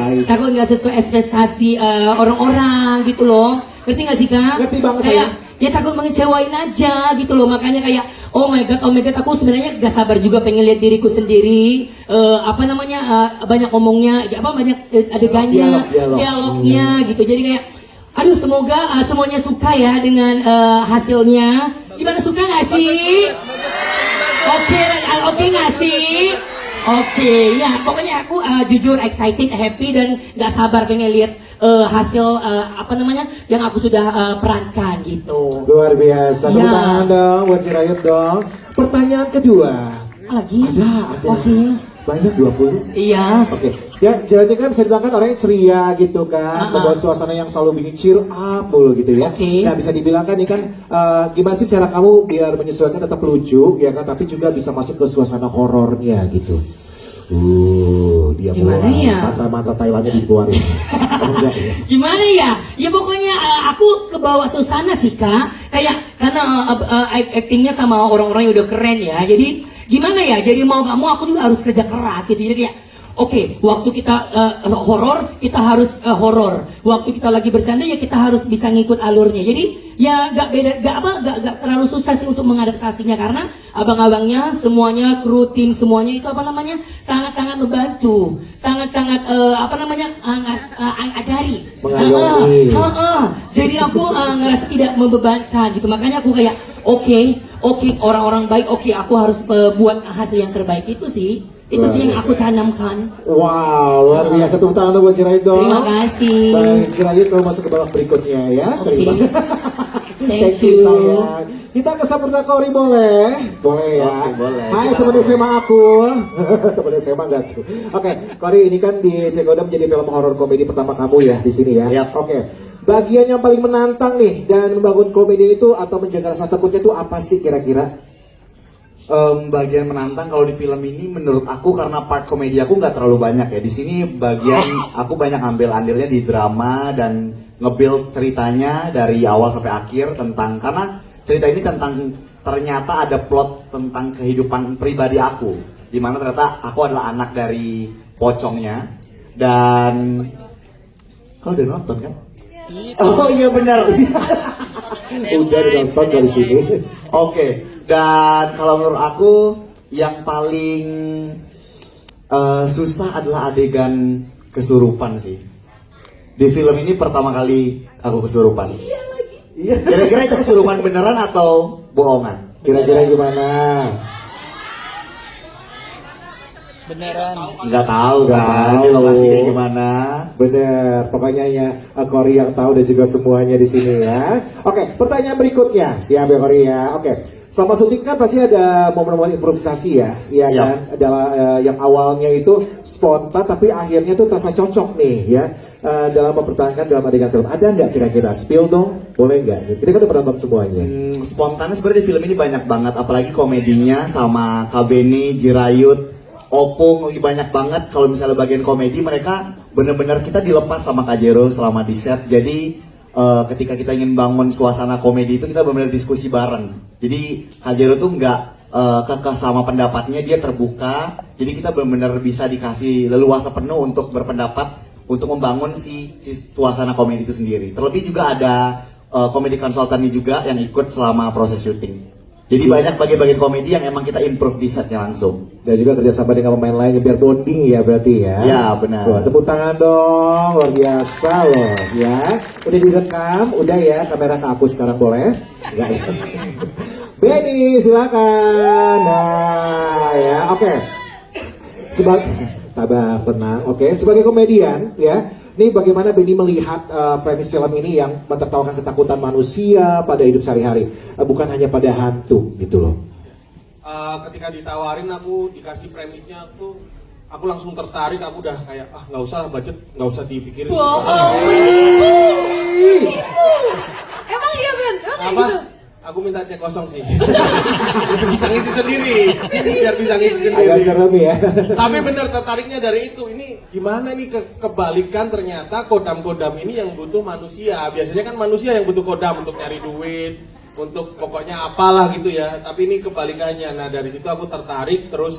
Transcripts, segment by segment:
Baik. Takut nggak sesuai ekspektasi orang-orang gitu loh. Ngerti nggak sih Kak? Ngerti banget Kayak saya. ya takut mengecewain aja gitu loh. Makanya kayak oh my god, aku sebenarnya gak sabar juga pengen lihat diriku sendiri. Banyak ngomongnya, banyak adegannya, dialognya gitu. Jadi kayak aduh semoga semuanya suka ya dengan hasilnya. Gimana, suka nggak sih? Oke nggak sih? Oke, ya pokoknya aku jujur excited, happy dan nggak sabar pengen lihat hasil yang aku sudah perankan gitu. Luar biasa. Ya. Tepuk tangan dong buat Jirayut dong. Pertanyaan kedua. Lagi? Ada. Oke. Banyak 20. Iya. Oke. Ya, Jirayut kan bisa dibilang kan orangnya ceria gitu kan, membawa suasana yang selalu bikin cheer up mulu gitu ya. Oke. Nah, bisa dibilang kan ini kan gimana sih cara kamu biar menyesuaikan tetap lucu ya kan, tapi juga bisa masuk ke suasana horornya gitu. Dia Gimana mulai ya? mantra-mantra Thailandnya dikeluarin. Enggak ya? Gimana ya? Ya pokoknya aku ke bawah suasana sih Kak. Kayak karena actingnya sama orang-orang yang udah keren ya. Jadi gimana ya? Jadi mau gak mau aku juga harus kerja keras gitu. Jadi kayak oke, waktu kita horor, kita harus horor. Waktu kita lagi bercanda ya kita harus bisa ngikut alurnya. Jadi ya gak terlalu susah sih untuk mengadaptasinya karena abang-abangnya semuanya, kru tim semuanya itu sangat-sangat membantu, sangat-sangat ajari. Mengayomi. Jadi aku ngerasa tidak membebankan gitu. Makanya aku kayak oke, orang-orang baik, aku harus buat hasil yang terbaik itu sih. Itu sih yang aku tanamkan. Wow, luar biasa. Tepuk tangan buat Jirayut dong. Terima kasih. Baik, Jirayut kalau masuk ke babak berikutnya ya. Oke. Terima. Thank you. sayang. Kita ke Sampurna Kori boleh? Boleh ya. Oke, boleh. Hai Gimana, teman boleh? SMA aku. Teman SMA enggak tuh. Oke, Kori ini kan di Cegoda menjadi film horor komedi pertama kamu ya di sini ya. Yap. Oke. Bagian yang paling menantang nih dan membangun komedi itu atau menjaga rasa takutnya itu apa sih kira-kira? Bagian menantang kalau di film ini menurut aku karena part komedi aku nggak terlalu banyak ya. Di sini bagian aku banyak ambil andilnya di drama dan nge-build ceritanya dari awal sampai akhir karena cerita ini ternyata ada plot tentang kehidupan pribadi aku, di mana ternyata aku adalah anak dari pocongnya dan kau udah nonton kan? Oh iya benar. Udah nonton dari sini. Oke, dan kalau menurut aku yang paling susah adalah adegan kesurupan sih. Di film ini pertama kali aku kesurupan. Iya. Kira-kira itu kesurupan beneran atau bohongan? Kira-kira gimana? Beneran. Nggak tahu Nggak kan, tahu. di lokasi kayak gimana. Bener, pokoknya ya Kori yang tahu dan juga semuanya di sini ya. Oke, pertanyaan berikutnya, siap ya Kori ya. Oke, selama syuting kan pasti ada momen-momen improvisasi ya, iya Ya. kan? Adalah yang awalnya itu spontan tapi akhirnya tuh terasa cocok nih ya dalam mempertahankan dalam adegan film. Ada nggak kira-kira spill dong? Boleh nggak? Kita kan udah pernah nonton semuanya. Spontannya sebenarnya di film ini banyak banget, apalagi komedinya sama Kak Beni, Jirayut, Opung lagi banyak banget. Kalau misalnya bagian komedi mereka bener-bener kita dilepas sama Kak Jero selama di set. Jadi ketika kita ingin bangun suasana komedi itu kita benar-benar diskusi bareng. Jadi Kak Jero tuh nggak kekeh sama pendapatnya, dia terbuka. Jadi kita benar-benar bisa dikasih leluasa penuh untuk berpendapat untuk membangun si suasana komedi itu sendiri. Terlebih juga ada komedi konsultannya juga yang ikut selama proses syuting. Jadi banyak bagian-bagian komedi yang emang kita improve di setnya langsung. Dan juga kerjasama dengan pemain lainnya biar bonding ya berarti ya. Ya benar. Wah, tepuk tangan dong, luar biasa loh ya. Udah direkam, udah ya kamera ke aku sekarang boleh? Enggak ya. Benny silakan. Nah ya oke. Sabar tenang. Oke, sebagai komedian ya. Ini bagaimana Benny melihat premis film ini yang mentertawakan ketakutan manusia pada hidup sehari-hari, bukan hanya pada hantu gitu loh. Ketika ditawarin aku dikasih premisnya aku langsung tertarik, aku udah kayak nggak usah budget, nggak usah dipikirin. Emang iya Ben? Emang Apa? gitu? Aku minta cek kosong sih. Bisa ngisi sendiri, biar bisa ngisi Agak sendiri. serem ya. Tapi bener tertariknya dari itu. Ini gimana nih kebalikan ternyata kodam-kodam ini yang butuh manusia. Biasanya kan manusia yang butuh kodam untuk nyari duit, untuk pokoknya apalah gitu ya. Tapi ini kebalikannya. Nah dari situ aku tertarik terus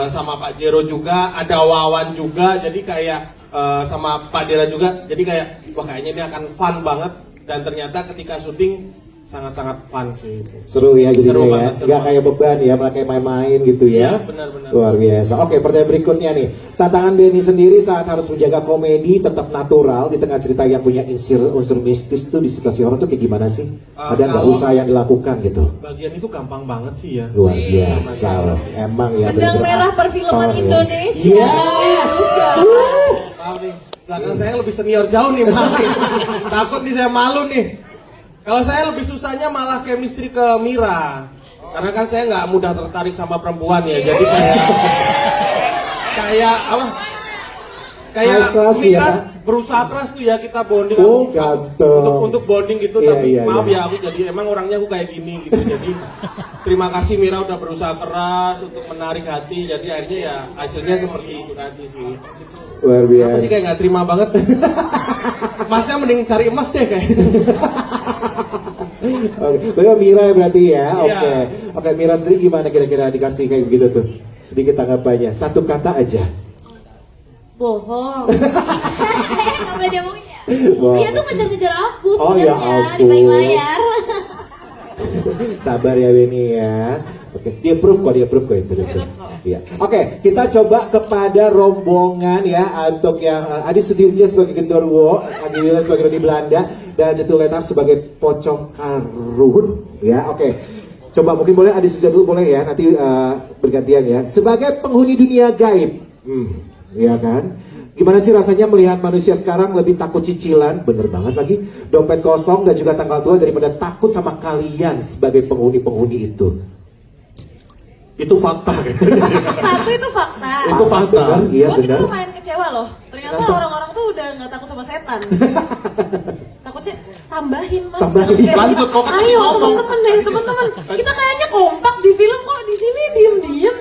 sama Pak Jero juga, ada Wawan juga. Jadi kayak sama Pak Dera juga. Jadi kayak wah kayaknya ini akan fun banget dan ternyata ketika syuting sangat-sangat fun sih. Seru ya jadinya Seru ya, banget, seru nggak kayak beban ya, malah kayak main-main gitu ya. Iya, benar-benar. Luar biasa. Oke, pertanyaan berikutnya nih. Tantangan Benny sendiri saat harus menjaga komedi tetap natural di tengah cerita yang punya unsur mistis tuh di situasi horor tuh kayak gimana sih? Ada nggak kalau- usaha yang dilakukan gitu? Bagian itu gampang banget sih ya. Luar biasa loh. Emang ya. Benang bener-bener merah perfilman aktor ya. Indonesia. Yes. Maaf nih, belakang saya lebih senior jauh nih, maaf nih. Takut nih saya malu nih. Kalau saya lebih susahnya malah chemistry ke Mira. Karena kan saya nggak mudah tertarik sama perempuan ya. Jadi kayak apa? Kayak High class Mira ya. berusaha keras tuh ya kita bonding. Oh, ganteng. Untuk bonding gitu, Iya, tapi iya, maaf iya. ya aku jadi emang orangnya aku kayak gini gitu. Jadi terima kasih Mira udah berusaha keras untuk menarik hati. Jadi akhirnya ya hasilnya seperti itu tadi sih. Luar Apa biasa. sih kayak nggak terima banget? Masnya mending cari emas deh kayak. Oke, Bapak Mira berarti ya. Iya. Oke. Oke, Mira sendiri gimana kira-kira dikasih kayak begitu tuh? Sedikit tanggapannya. Satu kata aja. Bohong. Apa dia maunya? Wah. Dia tuh ngejar-ngejar aku Oh, ya sebenarnya di ampun. balik layar. Sabar ya Benny ya. Oke, dia proof kok itu dia proof. Iya. Oke, kita coba kepada rombongan ya untuk yang Adi Sudirja sebagai Genderuwo, Adi Wila sebagai Rodi Belanda, dan Cetul Letar sebagai Pocong Karun. Ya, oke. Coba mungkin boleh Adi Sudirja dulu boleh ya, nanti bergantian ya. Sebagai penghuni dunia gaib, ya kan? Gimana sih rasanya melihat manusia sekarang lebih takut cicilan, bener banget lagi, dompet kosong dan juga tanggal tua daripada takut sama kalian sebagai penghuni-penghuni itu. Itu fakta. Satu itu fakta. Itu fakta. Bener, iya Gua kita benar. lumayan kecewa loh. Ternyata Kenapa? orang-orang tuh udah nggak takut sama setan. Takutnya tambahin mas. Tambahin. Kayak, Lanjut, kok kasih ayo ngomong. teman-teman deh teman-teman. Kita kayaknya kompak di film kok di sini diem-diem.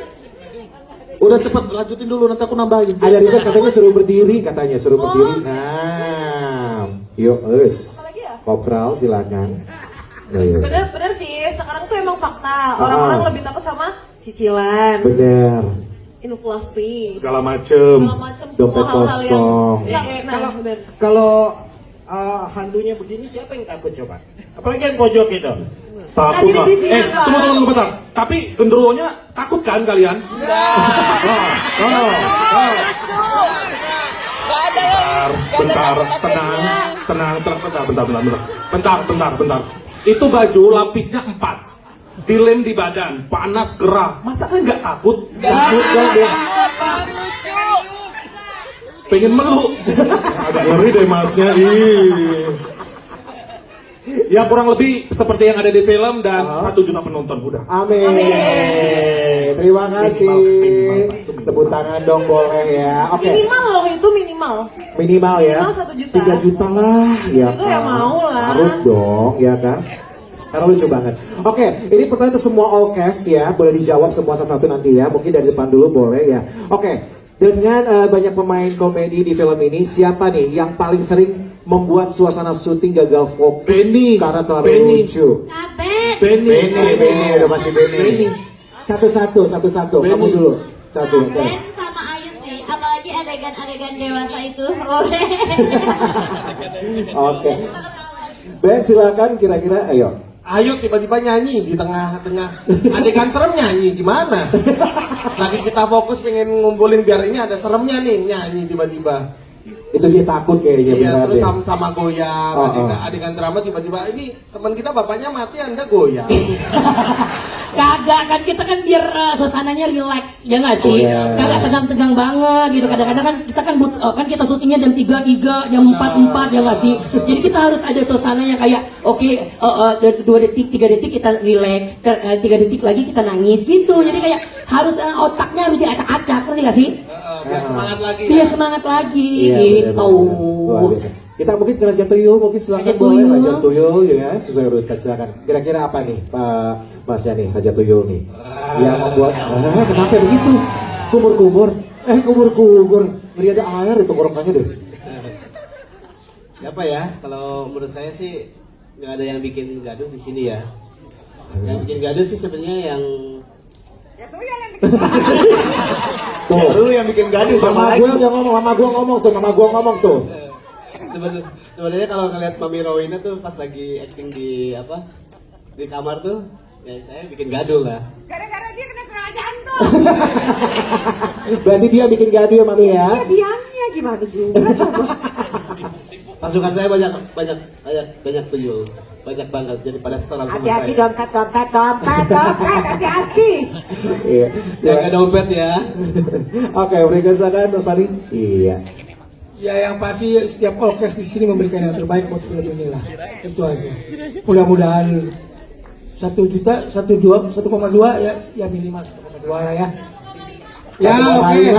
Udah cepet lanjutin dulu nanti aku nambahin. Ada request katanya suruh berdiri, katanya suruh berdiri. Nah, yuk, Apalagi ya? Kopral silakan. Nah, yuk. Bener-bener sih. Sekarang tuh emang fakta. Orang-orang lebih takut sama cicilan, Bener. inflasi, Segala macem. segala macam semua Dompet hal-hal yang kosong. nah, bener. Kalau hantunya begini siapa yang takut coba? Apalagi yang pojok itu. Takut Tadi lah. di sini, Pak. Tunggu bentar. Tapi genderuwonya takut kan kalian? Bentar. Itu baju lapisnya 4. Dilem di badan, panas gerah. Masa kan nggak takut? Takut dong deh. Pengen meluk. Agak ngeri deh masnya. Ih. Ya kurang lebih seperti yang ada di film dan 1 juta penonton udah. Amin. Terima kasih. Minimal. Tepuk tangan dong boleh ya. Oke. Minimal loh itu minimal. Minimal ya. Minimal 1 juta. 3 juta lah. Ya, 1 juta ya kan? mau lah. Harus dong, ya kan? Karena lucu banget. Oke, ini pertanyaan untuk semua all cast ya. Boleh dijawab semua satu-satu nanti ya. Mungkin dari depan dulu boleh ya. Oke, dengan banyak pemain komedi di film ini, siapa nih yang paling sering membuat suasana syuting gagal fokus Benny. karena terlalu Benny. lucu? Kabet. Benny, udah pasti Benny. Satu-satu, kamu Benny. dulu. Satu. oke. Ben sama Ayun sih, apalagi adegan-adegan dewasa itu. Oke. Ben silakan kira-kira, ayo. Ayo tiba-tiba nyanyi di tengah-tengah adegan serem nyanyi gimana? Lagi kita fokus pengen ngumpulin biar ini ada seremnya nih nyanyi tiba-tiba. Itu dia takut kayaknya Iya beneran terus deh. sama goyang Oh, adegan drama tiba-tiba ini teman kita bapaknya mati Anda goyang. Kagak kan kita kan biar suasananya relax ya nggak sih? Oh, iya. Kagak tegang-tegang banget gitu. Kadang-kadang kan kita kan kan kita syutingnya jam 3, jam 4 ya nggak sih? Jadi kita harus ada suasana yang kayak oke 2 detik 3 detik kita relax, 3 detik lagi kita nangis gitu. Jadi kayak harus otaknya harus diacak-acak ngerti nggak sih? Biar semangat lagi. Biar semangat lagi Iya, gitu. bener-bener. Luar biasa. Kita mungkin ke Raja Tuyul, mungkin silakan Raja boleh Tuyul. Raja Tuyul ya, sesuai urutan silakan. Kira-kira apa nih Pak Masnya nih Raja Tuyul nih? Yang membuat kenapa begitu? Kumur-kumur. Kumur-kumur. Beri ada air di tenggorokannya deh. Apa ya? Kalau menurut saya sih nggak ada yang bikin gaduh di sini ya. Yang bikin gaduh sih sebenarnya Ya tuh ya yang Tuh. Lu yang bikin gaduh Sama sama gue lagi. udah ngomong, sama gue ngomong tuh. Sebenarnya kalau ngeliat Mami Rowena tuh pas lagi acting di apa di kamar tuh, ya saya bikin gaduh lah. gara-gara dia kena serangan jantung. Berarti dia bikin gaduh ya Mami ya? Dia biangnya gimana juga coba. Pasukan saya banyak tuyul, banyak banget jadi pada setelan sama Hati-hati saya. dompet, hati-hati. Iya. Jaga dompet ya. Oke, berikan silakan Mas Fadli. Iya. Ya yang pasti setiap orkes di sini memberikan yang terbaik buat film ini lah. Itu aja. Mudah-mudahan 1 juta, 1,2 ya minimal 1,2 lah ya. Ya oke.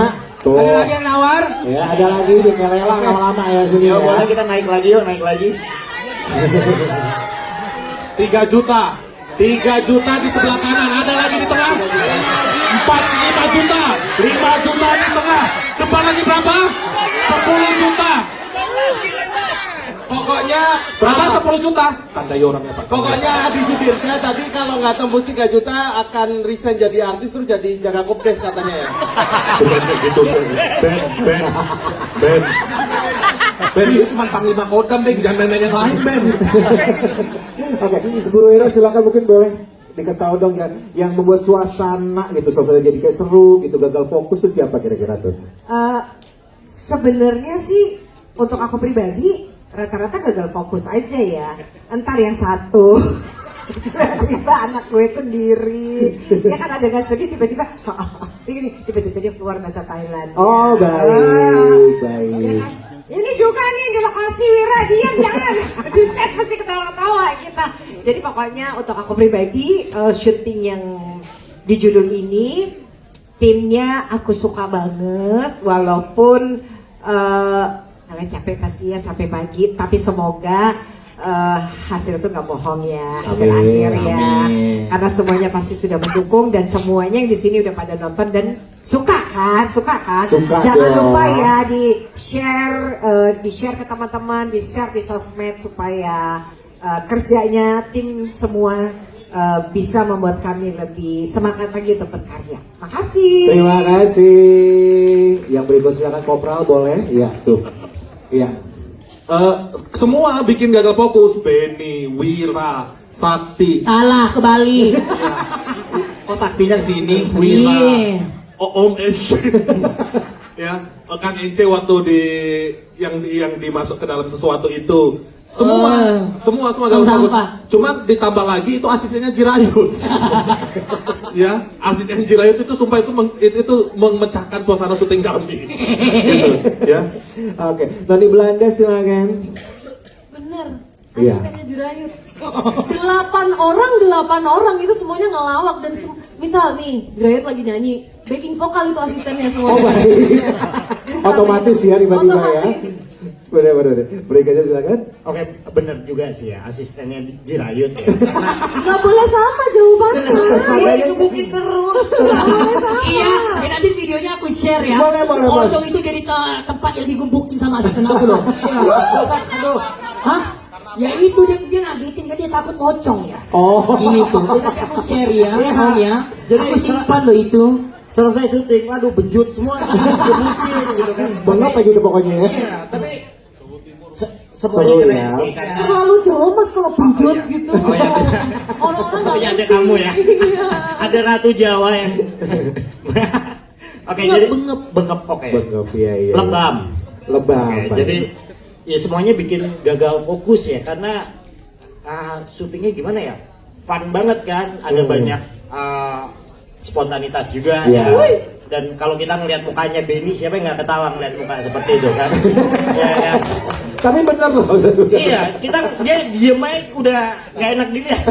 Tuh. Ada lagi yang nawar? Ya, ada lagi di Kelela lama-lama ya sini Ya ya. boleh kita naik lagi yuk, naik lagi. 3 juta. 3 juta di sebelah kanan, ada lagi di tengah. 5 juta. 5 juta di tengah. Depan lagi berapa? 10 juta. Pokoknya berapa? 10 juta. Tandai orangnya Pak. Pokoknya di Sudirja tadi kalau nggak tembus 3 juta akan resign jadi artis terus jadi jaga kopdes katanya ya. Ben itu cuma panglima kodam deh, jangan main yang lain Ben. Oke, Guru Ira silakan mungkin boleh dikasih tahu dong yang membuat suasana gitu, suasana jadi kayak seru gitu, gagal fokus tuh siapa kira-kira tuh? Sebenarnya sih untuk aku pribadi rata-rata gagal fokus aja ya. Entar yang satu tiba-tiba anak gue sendiri, ya kan ada nggak sedih tiba-tiba tiba-tiba dia keluar bahasa Thailand. Oh baik, baik. Ini juga nih di lokasi Wira, diam jangan di set pasti ketawa-ketawa kita. Jadi pokoknya untuk aku pribadi syuting yang di judul ini timnya aku suka banget walaupun kalian capek pasti ya sampai pagi, tapi semoga hasil itu nggak bohong ya, hasil Amin, akhir ya, amin. karena semuanya pasti sudah mendukung dan semuanya yang di sini udah pada nonton dan suka kan, Suka jangan dong. lupa ya di share ke teman-teman, di share di sosmed supaya kerjanya tim semua bisa membuat kami lebih semangat lagi untuk berkarya. Makasih. Terima kasih. Yang berikut silakan Kopral boleh? Iya tuh. Iya. Semua bikin gagal fokus. Benny, Wira, Sakti, Salah kebalik. Kok saktinya sini? Iya. Om NC. Ya, Kang NC waktu yang dimasuk ke dalam sesuatu itu. Semua gagal fokus. sampah. Cuma ditambah lagi itu asistennya Jirayut. Ya, asisten Jirayut itu sumpah itu memecahkan suasana syuting kami. Gitu, ya. Oke, Noni Belanda silakan. Bener. Iya. Asistennya dirayut. 8 orang itu semuanya ngelawak dan misal nih dirayut lagi nyanyi, backing vokal itu asistennya semua. Oh baik. Otomatis ya tiba-tiba ya. Bener. Berikutnya silakan. Oke, bener juga sih ya asistennya Jirayut ya. Nggak boleh sama jawabannya. Saya digebukin terus. Iya, ya nanti videonya aku share ya. Boleh. Pocong itu jadi tempat yang digebukin sama asisten aku loh. Aduh. Hah? Ya itu dia ngagetin kan dia takut pocong ya. Oh. Gitu. Jadi nanti aku share ya, Om ya. Jadi Aku simpan loh itu. Selesai syuting, waduh bejut semua digebukin gitu kan. Bengap aja udah pokoknya ya. Iya, tapi semuanya Seru keren ya. sih karena Terlalu jauh mas kalau penjut gitu. Oh iya benar. Orang-orang nggak Oh iya, ada ngerti. kamu ya. Iya. Ada Ratu Jawa yang Oke, jadi bengep oke. Bengap ya. Lebam. Lebam. Oke, baik. jadi ya semuanya bikin gagal fokus ya karena syutingnya gimana ya? Fun banget kan, ada banyak spontanitas juga Iya. ya. Dan kalau kita ngelihat mukanya Benny, siapa yang nggak ketawa ngelihat muka seperti itu kan? ya. Tapi bener loh. Iya, dia diem aja udah nggak enak dilihat.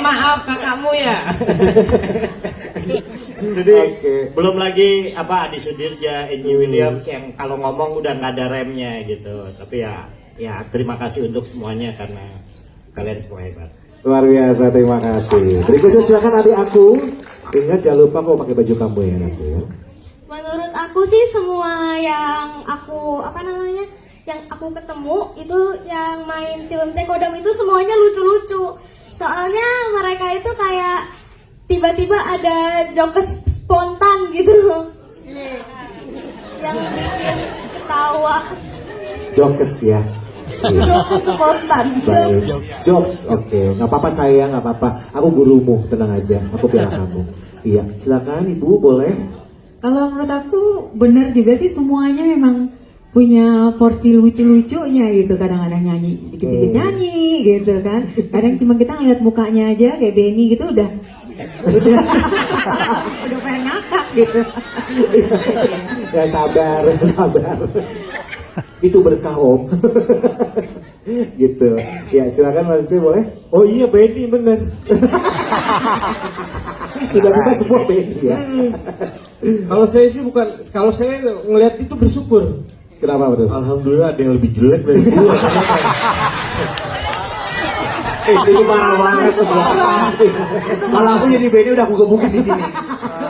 Maaf kakakmu ya. Jadi Oke. belum lagi Adi Sudirja, Angie Williams yang kalau ngomong udah nggak ada remnya gitu. Tapi ya terima kasih untuk semuanya karena kalian semua hebat. Luar biasa, terima kasih. Berikutnya silakan adik aku. Ingat jangan lupa kau pakai baju kamu ya nanti ya. Menurut aku sih semua yang aku yang aku ketemu itu yang main film Cekodam itu semuanya lucu-lucu. Soalnya mereka itu kayak tiba-tiba ada jokes spontan gitu yang bikin ketawa. Jokes ya. Jokes spontan. Baik. Jokes, oke. Nggak apa-apa sayang, nggak apa-apa. Aku gurumu, tenang aja. Aku bela kamu. Iya, silakan Ibu, boleh. Kalau menurut aku benar juga sih, semuanya memang punya porsi lucu-lucunya gitu. Kadang-kadang nyanyi, dikit-dikit nyanyi gitu kan. Kadang cuma kita ngeliat mukanya aja kayak Benny gitu udah Udah pengen ngakak gitu. Ya sabar, sabar. Itu berkah Om. Gitu. Ya silakan Mas C boleh. Oh iya Benny bener. Tiba-tiba semua Benny ya. Kalau saya sih bukan, kalau saya ngelihat itu bersyukur. Kenapa betul? Alhamdulillah ada yang lebih jelek dari gua. Itu parah banget. Kalau aku jadi Benny udah aku gebukin di sini.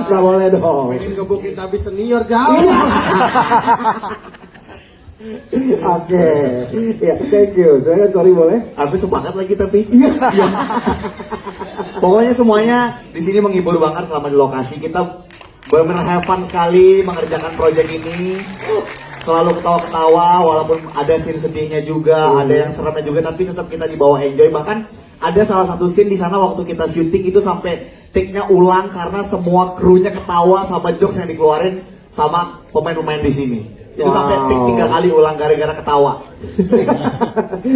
Nggak boleh dong. Pengen gebukin tapi senior jauh. Oke. Ya, thank you. Saya kan Tori boleh. Aku semangat lagi tapi. Iya. Pokoknya semuanya di sini menghibur banget selama di lokasi. Kita benar-benar have fun sekali mengerjakan proyek ini. Selalu ketawa-ketawa walaupun ada scene sedihnya juga, ada yang seremnya juga, tapi tetap kita dibawa enjoy. Bahkan ada salah satu scene di sana waktu kita syuting itu sampai take-nya ulang karena semua krunya ketawa sama jokes yang dikeluarin sama pemain-pemain di sini. Itu sampai take 3 kali ulang gara-gara ketawa.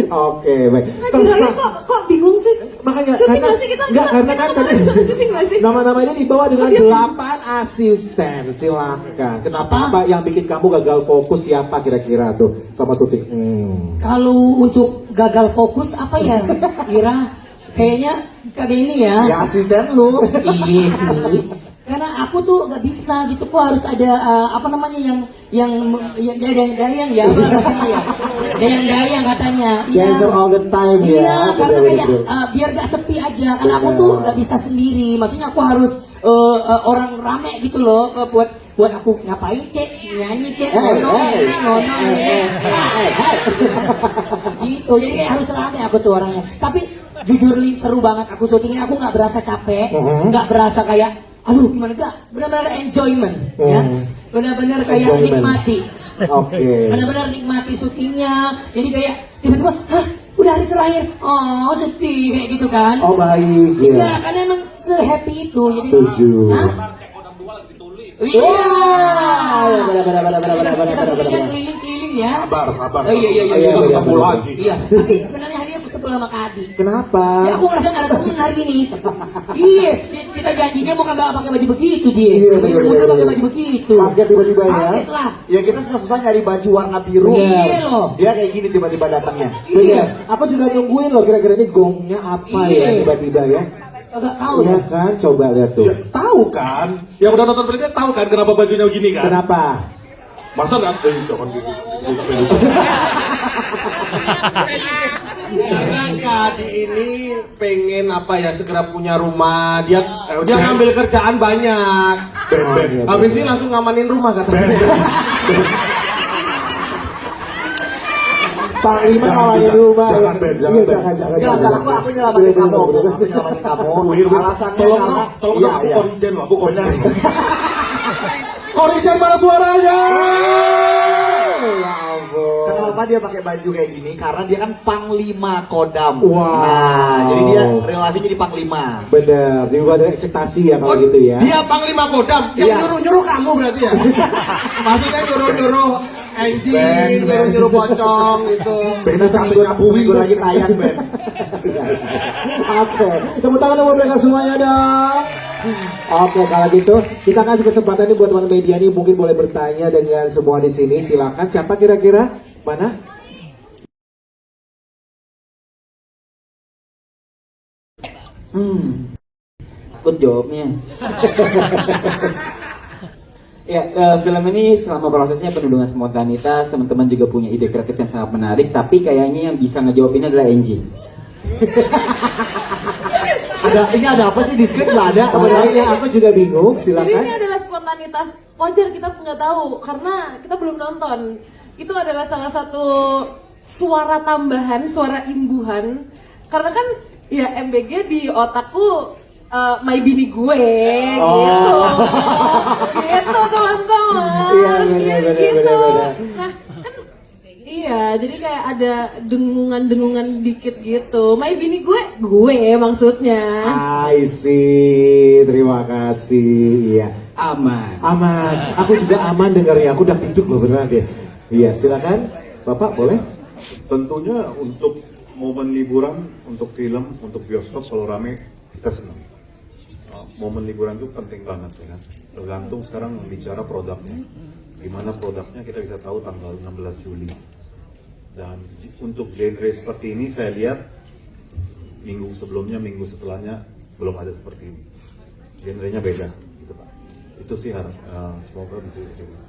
Oke, baik. Kirain kok bingung sih? Makanya Syuting nggak sih kita? Enggak, karena kan tadi Syuting nggak sih? nama-namanya dibawa dengan 8 asisten. Silakan. Kenapa Mbak yang bikin kamu gagal fokus siapa kira-kira tuh sama syuting? Kalau untuk gagal fokus apa ya? Kira kayaknya Kak Benny ya. Ya asisten lu. Iya sih. Karena aku tuh gak bisa gitu, kok harus ada apa namanya yang dayang-dayang ya, apa bahasanya ya, dayang-dayang katanya. Dancer all the time Iya, ya. karena Betul, kayak betul. biar gak sepi aja. Karena aku tuh gak bisa sendiri. Maksudnya aku harus orang rame gitu loh, buat aku ngapain kek, nyanyi kek, ngono, gitu. Jadi kayak harus rame aku tuh orangnya. Tapi jujur Li, seru banget aku syutingnya. Aku nggak berasa capek, nggak berasa kayak aduh gimana gak, benar-benar enjoyment ya, benar-benar kayak Enjoyment. nikmati. Oke. Benar-benar nikmati syutingnya. Jadi kayak tiba-tiba, hah udah hari terakhir, oh sedih kayak gitu kan. Oh baik Iya, ya. karena emang se-happy itu. Jadi, Setuju. Hah? Iya. Wah, benar-benar. Kita syutingnya keliling-keliling ya. Sabar. Oh, iya. Iya, ketemu iya. lagi. Iya, tapi sebenarnya hari ini aku sebel sama Kak Adi. Kenapa? Ya aku ngerasa gak ada temen hari ini. Iya, kita janjinya mau kagak pakai baju begitu dia. Iya, bener. Kita pakai baju begitu. Kaget tiba-tiba ya. Kaget lah. Ya kita susah-susah nyari baju warna biru. Iya loh. Dia kayak gini tiba-tiba datangnya. Iya. Aku juga nungguin loh kira-kira ini gongnya apa ya Iya. tiba-tiba ya. Kagak tahu Iya ya. kan, coba lihat tuh. Ya, tahu kan? Yang udah nonton berita tahu kan kenapa bajunya begini kan? Kenapa? Masa nggak? Jangan gitu. Karena Kak Adi ini pengen apa ya, segera punya rumah. Dia ngambil kerjaan banyak. Habis ini langsung ngamanin rumah katanya. Panglima kawannya di rumah. Jangan, ya. Ben, Iya, jangan, jangan. Enggak, aku nyelamatin kamu. Aku nyelamatin kamu. Alasannya karena tolong iya, aku iya. korijen loh, aku Benar. korijen. Korijen mana suaranya? Ya ampun. Kenapa dia pakai baju kayak gini? Karena dia kan panglima Kodam. Wow. Nah, jadi dia real life jadi panglima. Bener, di luar dari ekspektasi ya kalau gitu ya. Dia panglima Kodam, yang Iya. nyuruh-nyuruh kamu berarti ya? Maksudnya nyuruh-nyuruh anjing, nyuruh-nyuruh pocong gitu. Kita seminggu lagi tayang, Ben. Oke, tepuk tangan buat mereka semuanya dong. Oke, kalau gitu kita kasih kesempatan nih buat teman media nih, mungkin boleh bertanya dengan semua di sini. Silakan, siapa kira-kira? Mana? Takut jawabnya. Ya, film ini selama prosesnya penuh dengan spontanitas, teman-teman juga punya ide kreatif yang sangat menarik, tapi kayaknya yang bisa ngejawab ini adalah Angie. Ini ada apa sih di skrip? Nggak ada. Sebenarnya aku juga bingung, Jadi ini silakan. adalah spontanitas. Wajar kita nggak tahu karena kita belum nonton. Itu adalah salah satu suara tambahan, suara imbuhan. Karena kan ya MBG di otakku My Bini gue gitu. Gitu teman-teman. Iya, benar. Nah, kan iya, jadi kayak ada dengungan-dengungan dikit gitu. My Bini gue maksudnya. I see, terima kasih. Iya. Aman. Aman. Aku juga aman dengarnya. Aku udah tidur loh beneran deh. Iya, silakan. Bapak boleh? Tentunya untuk momen liburan, untuk film, untuk bioskop kalau rame kita senang. Momen liburan itu penting banget ya kan. Tergantung sekarang bicara produknya. Gimana produknya kita bisa tahu tanggal 16 Juli. Dan untuk genre seperti ini saya lihat minggu sebelumnya, minggu setelahnya belum ada seperti ini. Genrenya beda gitu Pak. Itu sih semoga bisa diterima.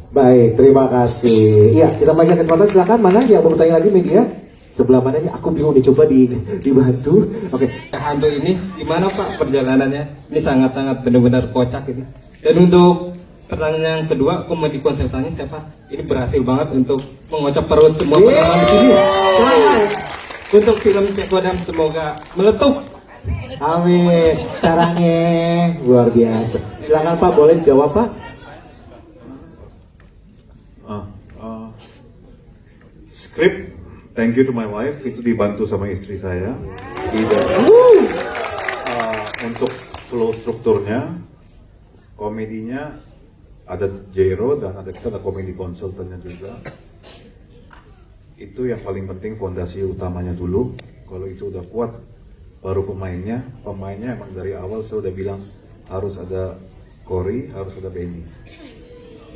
Baik, terima kasih. Iya, kita masih kesempatan, silakan. Mana yang mau bertanya lagi media? Sebelah mana nih? Aku bingung dicoba dibantu. Oke. Hantu ini gimana Pak perjalanannya? Ini sangat-sangat benar-benar kocak ini. Dan untuk pertanyaan yang kedua, komedi konsultannya siapa? Ini berhasil banget untuk mengocok perut semua penonton di sini. Untuk film Cek Kodam semoga meletup. Amin. Caranya luar biasa. Silakan Pak, boleh jawab Pak? Skrip, thank you to my wife, itu dibantu sama istri saya. Untuk flow strukturnya, komedinya ada Jero dan kita ada komedi konsultannya juga. Itu yang paling penting, fondasi utamanya dulu. Kalau itu udah kuat, baru pemainnya. Pemainnya emang dari awal saya udah bilang harus ada Cory, harus ada Benny.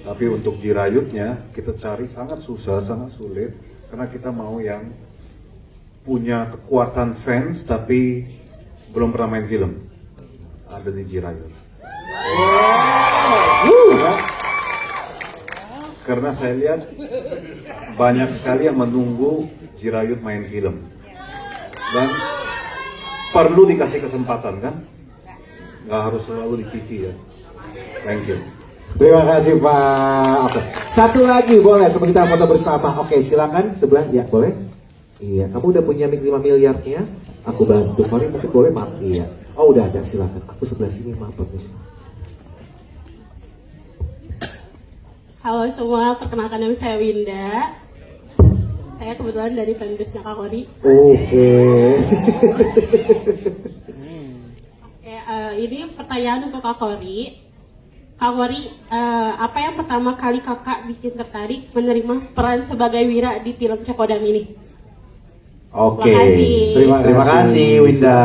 Tapi untuk dirayutnya kita cari sangat susah, sangat sulit. Karena kita mau yang punya kekuatan fans tapi belum pernah main film. Ada di Jirayut. Karena saya lihat banyak sekali yang menunggu Jirayut main film. Dan perlu dikasih kesempatan kan? Nggak harus selalu di TV ya. Thank you. Terima kasih Pak. Oke. Satu lagi boleh sebelum kita foto bersama. Oke, silakan sebelah. Ya, boleh. Iya, kamu udah punya mic 5 miliarnya. Aku bantu. Cory mungkin boleh, maaf. Iya. Oh, udah ada, silakan. Aku sebelah sini, maaf permisi. Halo semua, perkenalkan nama saya Winda. Saya kebetulan dari fanbase-nya Kak Cory. Oke. Ini pertanyaan untuk Kak Cory. Kak Cory, apa yang pertama kali kakak bikin tertarik menerima peran sebagai Wira di film Cek Kodam ini? Oke, Terima terima kasih Winda.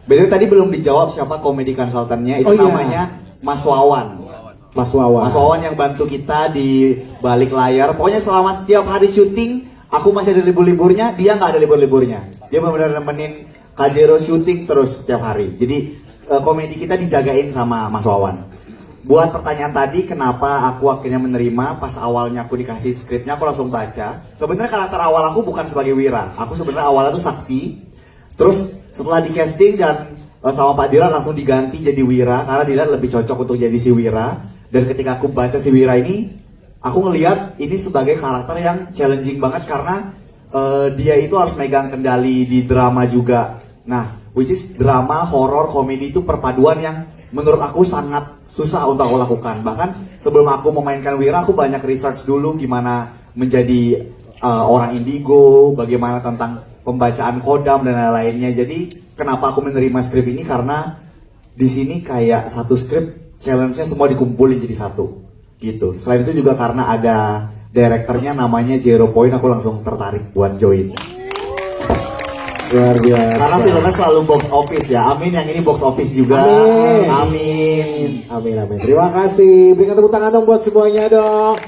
Betul, tadi belum dijawab siapa komedi konsultannya. Itu namanya Mas Wawan. Mas Wawan. Mas Wawan yang bantu kita di balik layar. Pokoknya selama setiap hari syuting, aku masih ada libur-liburnya, dia nggak ada libur-liburnya. Dia benar-benar nemenin Kak Jero syuting terus setiap hari. Jadi komedi kita dijagain sama Mas Wawan. Buat pertanyaan tadi, kenapa aku akhirnya menerima? Pas awalnya aku dikasih skripnya, aku langsung baca. Sebenarnya karakter awal aku bukan sebagai Wira. Aku sebenarnya awalnya tuh Sakti. Terus setelah di casting dan sama Pak Diran langsung diganti jadi Wira karena Diran lebih cocok untuk jadi si Wira. Dan ketika aku baca si Wira ini, aku ngelihat ini sebagai karakter yang challenging banget karena dia itu harus megang kendali di drama juga. Nah, which is drama, horor, komedi itu perpaduan yang menurut aku sangat susah untuk aku lakukan. Bahkan sebelum aku memainkan Wira, aku banyak research dulu gimana menjadi orang indigo, bagaimana tentang pembacaan kodam dan lain-lainnya. Jadi kenapa aku menerima skrip ini, karena di sini kayak satu skrip challenge-nya semua dikumpulin jadi satu gitu. Selain itu juga karena ada direkturnya namanya Zero Point, aku langsung tertarik buat join. Luar biasa. Karena filmnya selalu box office ya. Amin, yang ini box office juga. Amin. Amin. Amin, amin. Terima kasih. Berikan tepuk tangan dong buat semuanya dong.